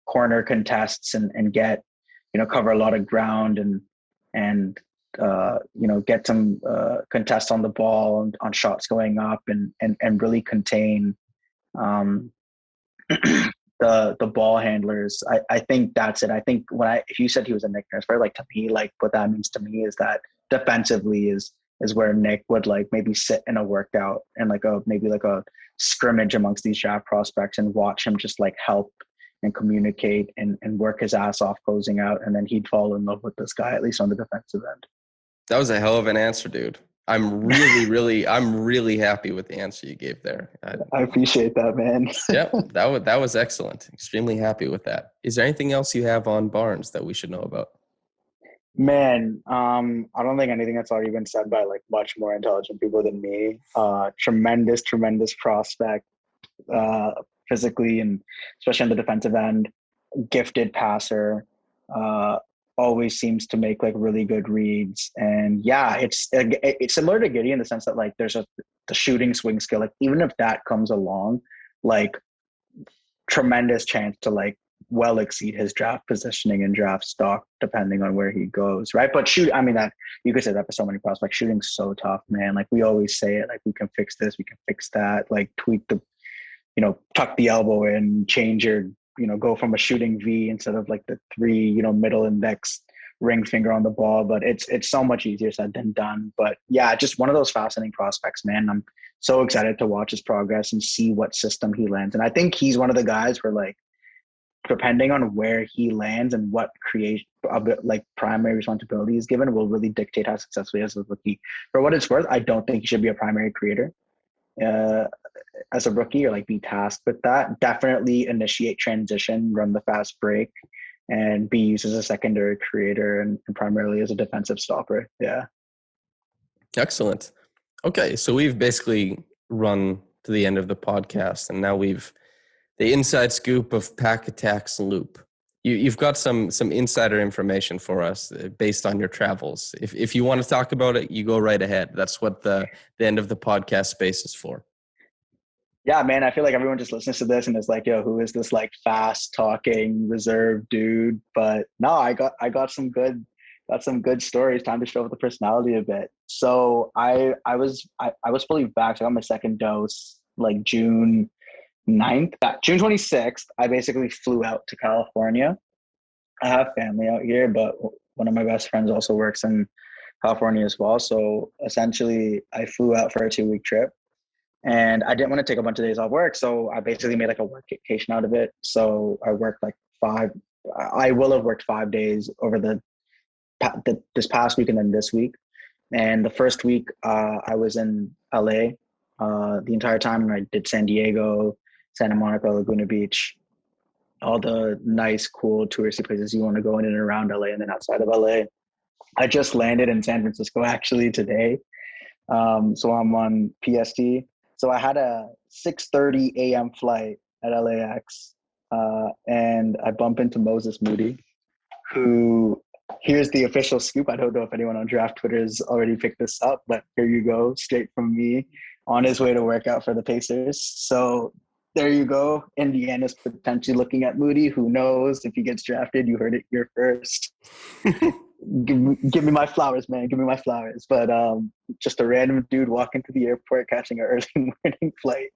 corner contests and get, cover a lot of ground and get some contests on the ball and on shots going up and really contain the ball handlers. I think that's it. I think if you said he was a Nick Nurse, probably to me, what that means to me is that defensively is where Nick would maybe sit in a workout and maybe a scrimmage amongst these draft prospects and watch him just help and communicate and work his ass off closing out, and then he'd fall in love with this guy, at least on the defensive end. That was a hell of an answer, dude. I'm really happy with the answer you gave there. I appreciate that, man. Yeah, that was excellent. Extremely happy with that. Is there anything else you have on Barnes that we should know about? Man, I don't think anything that's already been said by much more intelligent people than me. Tremendous prospect, physically and especially on the defensive end. Gifted passer. Always seems to make really good reads, and yeah, it's similar to Giddey in the sense that there's the shooting swing skill. Even if that comes along, tremendous chance to well exceed his draft positioning and draft stock depending on where he goes, right? But that you could say that for so many prospects. Shooting's so tough, man. We always say it, we can fix this, we can fix that. Tweak the, tuck the elbow in, change your. Go from a shooting V instead of the 3, middle index ring finger on the ball. But it's so much easier said than done. But yeah, just one of those fascinating prospects, man. I'm so excited to watch his progress and see what system he lands. And I think he's one of the guys where depending on where he lands and what primary responsibility is given will really dictate how successful he is as a rookie. For what it's worth, I don't think he should be a primary creator. As a rookie, or be tasked with that. Definitely initiate transition, run the fast break, and be used as a secondary creator and primarily as a defensive stopper. Yeah. Excellent. Okay, so we've basically run to the end of the podcast, and now we've the inside scoop of Pakhattak's loop. You've got some insider information for us based on your travels. If you want to talk about it, you go right ahead. That's what the end of the podcast space is for. Yeah, man, I feel like everyone just listens to this and is like, yo, who is this like fast talking reserved dude? But no, I got some good stories. Time to show up the personality a bit. So I was fully vaxxed. I got my second dose like June 9th. June 26th, I basically flew out to California. I have family out here, but one of my best friends also works in California as well. So essentially I flew out for a 2-week trip. And I didn't want to take a bunch of days off work. So I basically made like a work vacation out of it. So I worked I will have worked 5 days over this past week and then this week. And the first week I was in LA the entire time. And I did San Diego, Santa Monica, Laguna Beach, all the nice, cool touristy places you want to go in and around LA and then outside of LA. I just landed in San Francisco actually today. So I'm on PST. So I had a 6:30 a.m. flight at LAX, and I bump into Moses Moody, who, here's the official scoop. I don't know if anyone on Draft Twitter has already picked this up, but here you go, straight from me, on his way to work out for the Pacers. So there you go. Indiana's potentially looking at Moody. Who knows? If he gets drafted, you heard it here first. Give me my flowers, man. Give me my flowers. But just a random dude walking to the airport, catching an early morning flight,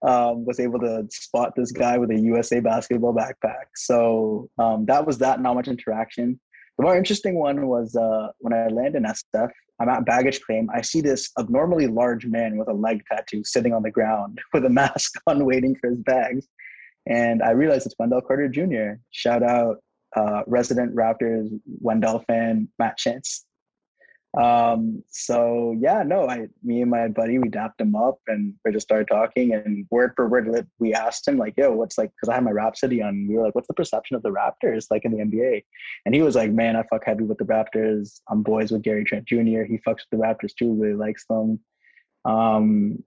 was able to spot this guy with a USA basketball backpack. So that was that. Not much interaction. The more interesting one was when I land in SF, I'm at baggage claim. I see this abnormally large man with a leg tattoo sitting on the ground with a mask on, waiting for his bags. And I realized it's Wendell Carter Jr. Shout out resident Raptors Wendell fan Matt Chance. So yeah, no, me and my buddy, we dapped him up and we just started talking, and word for word, we asked him like, yo, what's like, cause I had my Rhapsody on, we were like, what's the perception of the Raptors like in the NBA? And he was like, man, I fuck heavy with the Raptors. I'm boys with Gary Trent Jr. He fucks with the Raptors too, really likes them.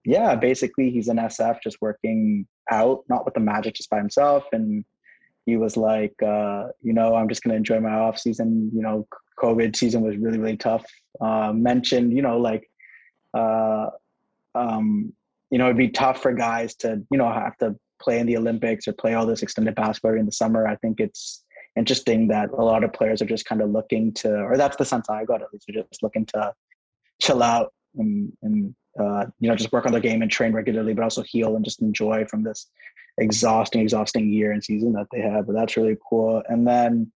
Yeah, basically he's in SF just working out, not with the Magic, just by himself. And he was like, I'm just going to enjoy my off season. COVID season was really, really tough. Mentioned, it'd be tough for guys to, have to play in the Olympics or play all this extended basketball in the summer. I think it's interesting that a lot of players are just kind of looking to, or that's the sense I got at least, they're just looking to chill out and just work on their game and train regularly, but also heal and just enjoy from this exhausting year and season that they have. But that's really cool. And then,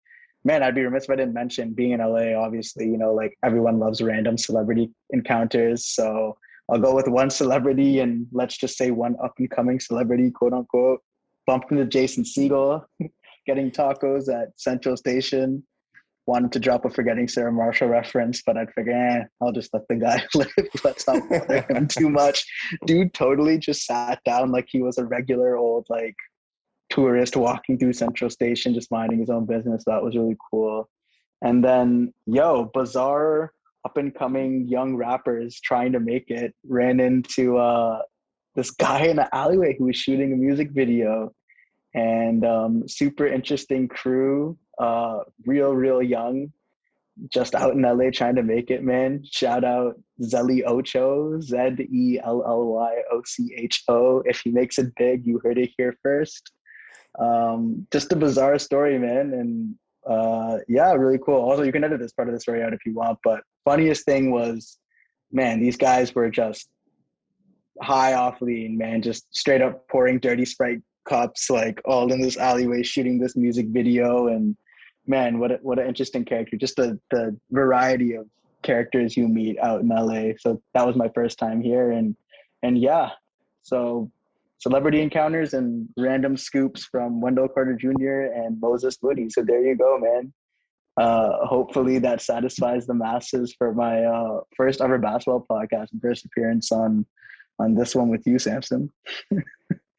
man, I'd be remiss if I didn't mention being in LA, obviously, everyone loves random celebrity encounters. So I'll go with one celebrity, and let's just say one up and coming celebrity, quote unquote. Bumped into Jason Segel getting tacos at Central Station. Wanted to drop a Forgetting Sarah Marshall reference, but I'd figure, I'll just let the guy live. Let's not bother him too much. Dude totally just sat down like he was a regular old tourist walking through Central Station, just minding his own business. That was really cool. And then, bizarre up and coming young rappers trying to make it. Ran into this guy in the alleyway who was shooting a music video, and super interesting crew. Real young, just out in LA trying to make it, man. Shout out Zelly Ocho, Zellyochocho. If he makes it big, you heard it here first. Just a bizarre story, man. And really cool. Also, you can edit this part of the story out if you want, but funniest thing was, man, these guys were just high off lean, man, just straight up pouring dirty Sprite cups, all in this alleyway shooting this music video. And man, what an interesting character. Just the variety of characters you meet out in LA. So that was my first time here. And yeah, so celebrity encounters and random scoops from Wendell Carter Jr. and Moses Moody. So there you go, man. Hopefully that satisfies the masses for my first ever basketball podcast and first appearance on this one with you, Samson.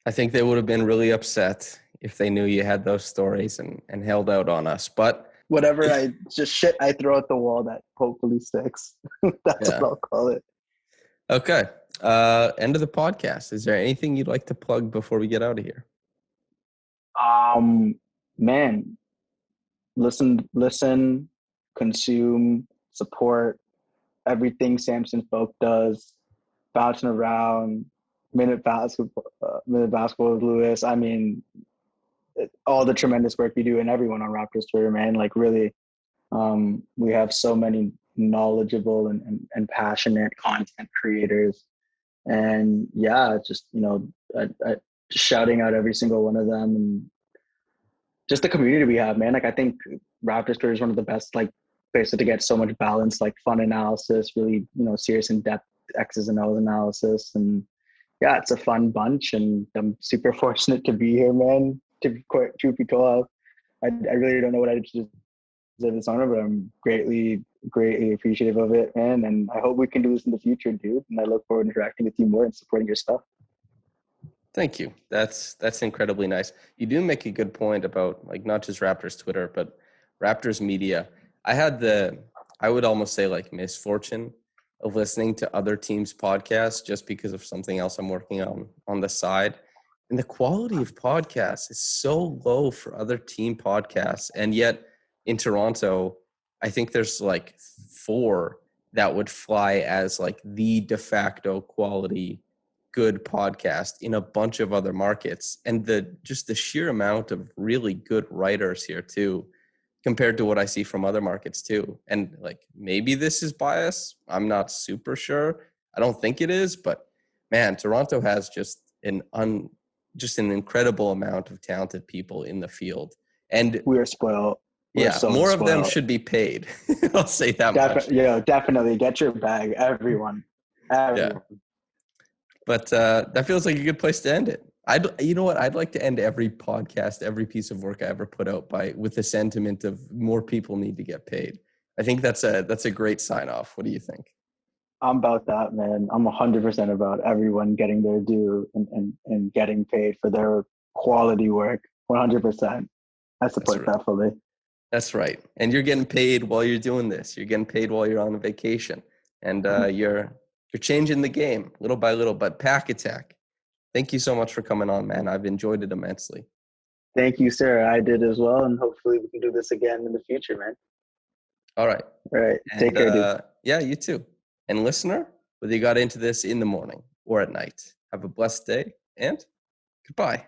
I think they would have been really upset if they knew you had those stories and held out on us. But whatever shit I throw at the wall that hopefully sticks. That's what I'll call it. Okay. End of the podcast. Is there anything you'd like to plug before we get out of here? Man, listen, consume, support everything Samson Folk does, bouncing around, minute basketball with Lewis. I mean, all the tremendous work you do and everyone on Raptors Twitter, man. Like really, we have so many knowledgeable and passionate content creators. And yeah, just, just shouting out every single one of them and just the community we have, man. Like I think Raptors Twitter is one of the best, like, places to get so much balance, like fun analysis, really, serious in-depth X's and O's analysis. And yeah, it's a fun bunch and I'm super fortunate to be here, man. To be quite truth be told, I really don't know what I deserve this honor, but I'm greatly appreciative of it, man. And I hope we can do this in the future, dude. And I look forward to interacting with you more and supporting your stuff. Thank you. That's incredibly nice. You do make a good point about, like, not just Raptors Twitter, but Raptors media. I would almost say, like, misfortune of listening to other teams' podcasts just because of something else I'm working on the side. And the quality of podcasts is so low for other team podcasts. And yet in Toronto, I think there's like 4 that would fly as like the de facto quality good podcast in a bunch of other markets. And the sheer amount of really good writers here too, compared to what I see from other markets too. And like, maybe this is bias. I'm not super sure. I don't think it is, but man, Toronto has just an incredible amount of talented people in the field. And we are spoiled. More spoiled. Of them should be paid. I'll say that much. Yeah, definitely. Get your bag, everyone. Yeah. But that feels like a good place to end it. You know what? I'd like to end every podcast, every piece of work I ever put out with the sentiment of more people need to get paid. I think that's a great sign off. What do you think? I'm about that, man. I'm 100% about everyone getting their due and getting paid for their quality work. 100%. I support that fully. That's right. And you're getting paid while you're doing this. You're getting paid while you're on a vacation. And you're changing the game little by little. But Pakhattak, thank you so much for coming on, man. I've enjoyed it immensely. Thank you, sir. I did as well. And hopefully we can do this again in the future, man. All right. Take care, dude. Yeah, you too. And listener, whether you got into this in the morning or at night, have a blessed day and goodbye.